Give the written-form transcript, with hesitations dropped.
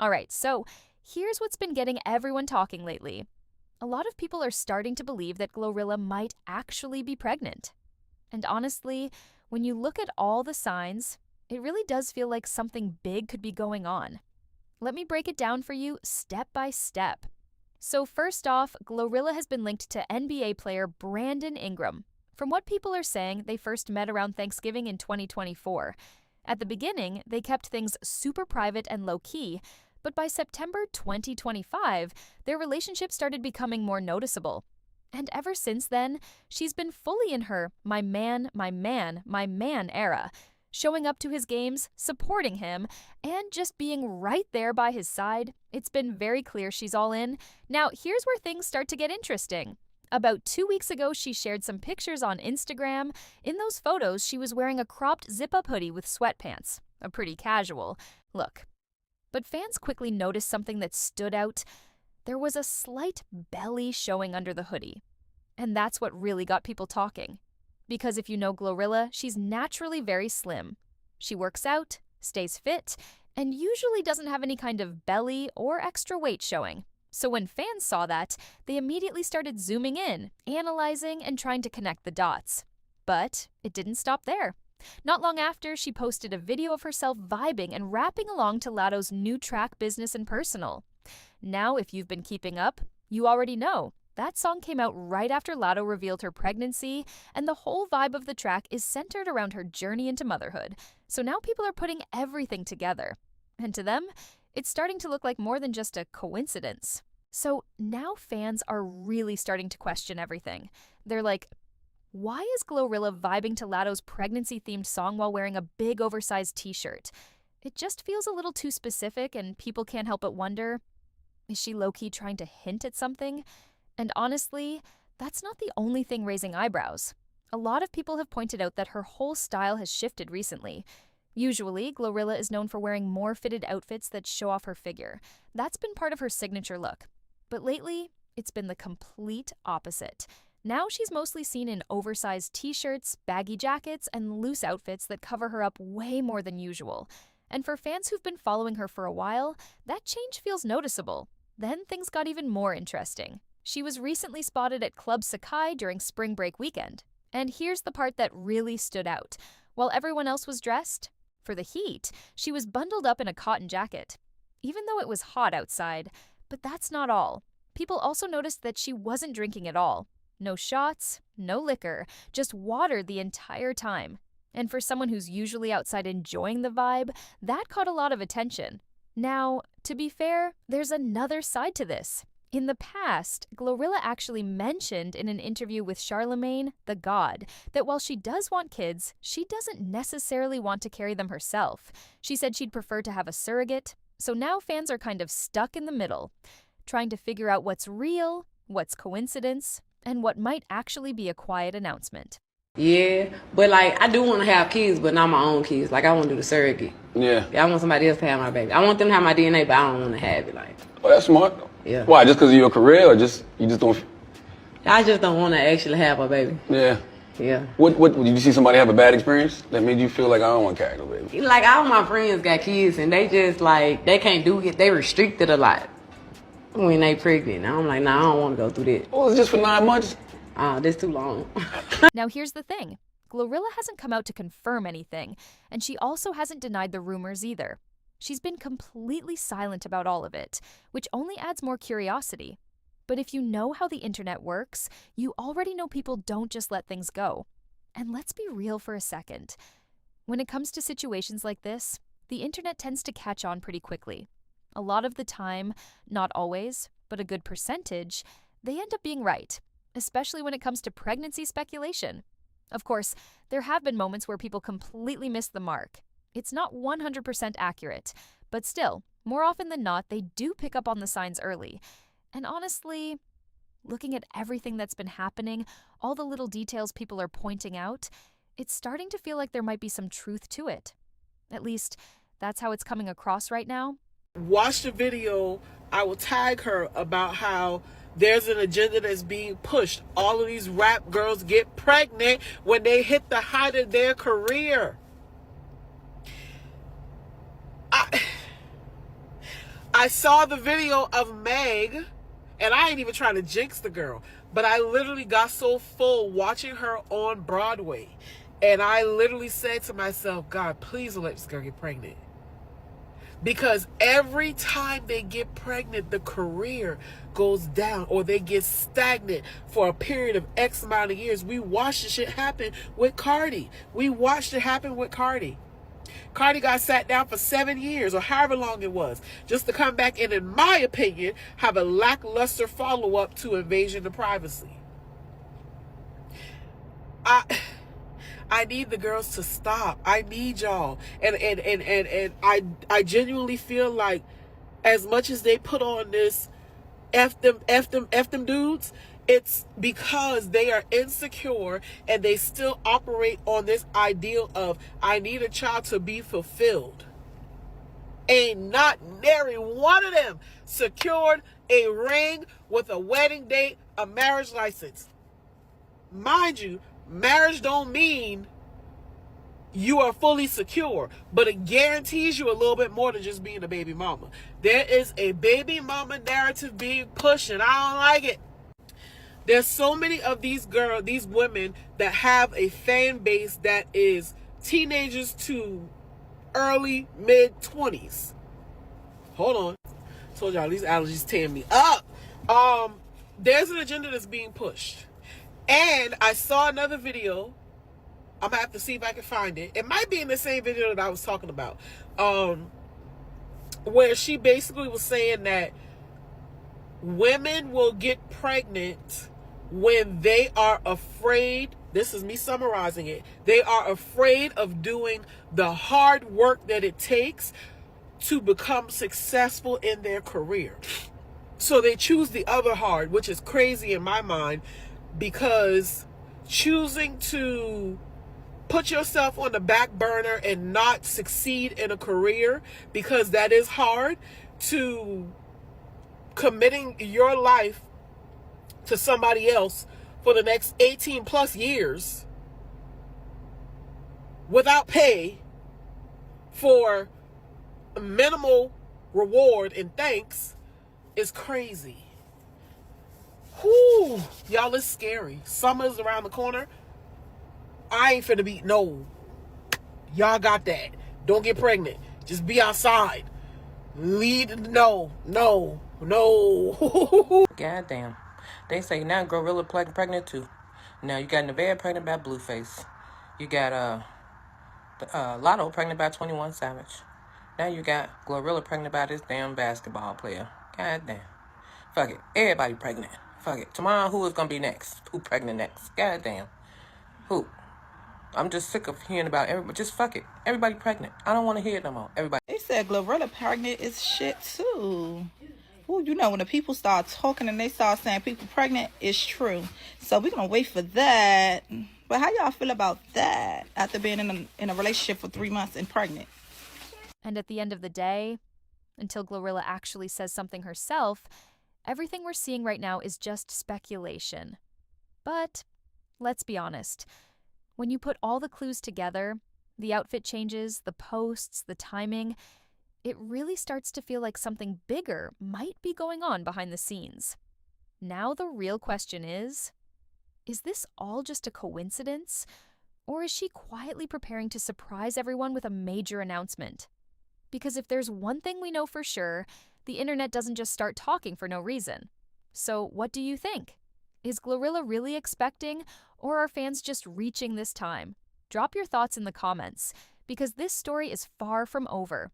Alright, so here's what's been getting everyone talking lately. A lot of people are starting to believe that GloRilla might actually be pregnant. And honestly, when you look at all the signs, it really does feel like something big could be going on. Let me break it down for you step by step. So first off, GloRilla has been linked to NBA player Brandon Ingram. From what people are saying, they first met around Thanksgiving in 2024. At the beginning, they kept things super private and low-key, but by September 2025, their relationship started becoming more noticeable. And ever since then, she's been fully in her my man era, showing up to his games, supporting him, and just being right there by his side. It's been very clear she's all in. Now, here's where things start to get interesting. About 2 weeks ago, she shared some pictures on Instagram. In those photos, she was wearing a cropped zip-up hoodie with sweatpants. A pretty casual look. But fans quickly noticed something that stood out. There was a slight belly showing under the hoodie. And that's what really got people talking. Because if you know GloRilla, she's naturally very slim. She works out, stays fit, and usually doesn't have any kind of belly or extra weight showing. So when fans saw that, they immediately started zooming in, analyzing, and trying to connect the dots. But it didn't stop there. Not long after, she posted a video of herself vibing and rapping along to Latto's new track Business and Personal. Now, if you've been keeping up, you already know. That song came out right after Latto revealed her pregnancy, and the whole vibe of the track is centered around her journey into motherhood. So now people are putting everything together. And to them, it's starting to look like more than just a coincidence. So now fans are really starting to question everything. They're like, why is GloRilla vibing to Latto's pregnancy-themed song while wearing a big oversized t-shirt? It just feels a little too specific, and people can't help but wonder, is she low-key trying to hint at something? And honestly, that's not the only thing raising eyebrows. A lot of people have pointed out that her whole style has shifted recently. Usually, GloRilla is known for wearing more fitted outfits that show off her figure. That's been part of her signature look. But lately, it's been the complete opposite. Now she's mostly seen in oversized t-shirts, baggy jackets, and loose outfits that cover her up way more than usual. And for fans who've been following her for a while, that change feels noticeable. Then things got even more interesting. She was recently spotted at Club Sakai during spring break weekend. And here's the part that really stood out. While everyone else was dressed, for the heat, she was bundled up in a cotton jacket. Even though it was hot outside. But that's not all. People also noticed that she wasn't drinking at all. No shots, no liquor, just water the entire time. And for someone who's usually outside enjoying the vibe, that caught a lot of attention. Now, to be fair, there's another side to this. In the past, GloRilla actually mentioned in an interview with Charlemagne, the God, that while she does want kids, she doesn't necessarily want to carry them herself. She said she'd prefer to have a surrogate. So now fans are kind of stuck in the middle, trying to figure out what's real, what's coincidence, and what might actually be a quiet announcement. Yeah, but like I do want to have kids, but not my own kids. Like I want to do the surrogate. Yeah. I want somebody else to have my baby. I want them to have my DNA, but I don't want to have it. Like. Oh, that's smart. Yeah. Why? Just because of your career, or you just don't? I just don't want to actually have a baby. Yeah. Yeah. What did you see somebody have a bad experience that made you feel like I don't want to carry no baby? Like all my friends got kids and they just like they can't do it. They restricted a lot when they pregnant. I'm like, nah, I don't want to go through that. Oh, it's just for 9 months. That's too long. Now here's the thing. GloRilla hasn't come out to confirm anything, and she also hasn't denied the rumors either. She's been completely silent about all of it, which only adds more curiosity. But if you know how the internet works, you already know people don't just let things go. And let's be real for a second. When it comes to situations like this, the internet tends to catch on pretty quickly. A lot of the time, not always, but a good percentage, they end up being right, especially when it comes to pregnancy speculation. Of course, there have been moments where people completely miss the mark. It's not 100% accurate, but still, more often than not, they do pick up on the signs early. And honestly, looking at everything that's been happening, all the little details people are pointing out, it's starting to feel like there might be some truth to it. At least, that's how it's coming across right now. Watch the video. I will tag her about how there's an agenda that's being pushed. All of these rap girls get pregnant when they hit the height of their career. I saw the video of Meg, and I ain't even trying to jinx the girl, but I literally got so full watching her on Broadway. And I literally said to myself, God, please don't let this girl get pregnant. Because every time they get pregnant, the career goes down or they get stagnant for a period of X amount of years. We watched this shit happen with Cardi. We watched it happen with Cardi. Cardi got sat down for 7 years or however long it was just to come back and, in my opinion, have a lackluster follow-up to Invasion of Privacy. I need the girls to stop. I need y'all. And I genuinely feel like as much as they put on this F them dudes, it's because they are insecure and they still operate on this ideal of I need a child to be fulfilled. Ain't not nary one of them secured a ring with a wedding date, a marriage license. Mind you, marriage don't mean you are fully secure, but it guarantees you a little bit more than just being a baby mama. There is a baby mama narrative being pushed, and I don't like it. There's so many of these women that have a fan base that is teenagers to early mid-20s. Hold on. Told y'all these allergies tearing me up. There's an agenda that's being pushed. And I saw another video. I'm gonna have to see if I can find it. It might be in the same video that I was talking about. Where she basically was saying that women will get pregnant when they are afraid. This is me summarizing it. They are afraid of doing the hard work that it takes to become successful in their career. So they choose the other hard, which is crazy in my mind, because choosing to put yourself on the back burner and not succeed in a career because that is hard, to committing your life to somebody else for the next 18 plus years without pay for minimal reward and thanks is crazy. Whew, y'all, it's scary. Summer's around the corner. I ain't finna be, no. Y'all got that. Don't get pregnant. Just be outside. No. Goddamn. They say now GloRilla pregnant too. Now you got Nevaeh pregnant by Blueface. You got Latto pregnant by 21 Savage. Now you got GloRilla pregnant by this damn basketball player. Goddamn. Fuck it. Everybody pregnant. Fuck it. Tomorrow, who is gonna be next? Who pregnant next? Goddamn. Who? I'm just sick of hearing about everybody. Just fuck it. Everybody pregnant. I don't want to hear it no more. Everybody. They said GloRilla pregnant is shit too. Ooh, you know, when the people start talking and they start saying people pregnant, it's true. So we're gonna wait for that. But how y'all feel about that after being in a relationship for 3 months and pregnant? And at the end of the day, until GloRilla actually says something herself, everything we're seeing right now is just speculation. But let's be honest. When you put all the clues together, the outfit changes, the posts, the timing, it really starts to feel like something bigger might be going on behind the scenes. Now the real question is this all just a coincidence? Or is she quietly preparing to surprise everyone with a major announcement? Because if there's one thing we know for sure, the internet doesn't just start talking for no reason. So what do you think? Is GloRilla really expecting, or are fans just reaching this time? Drop your thoughts in the comments, because this story is far from over.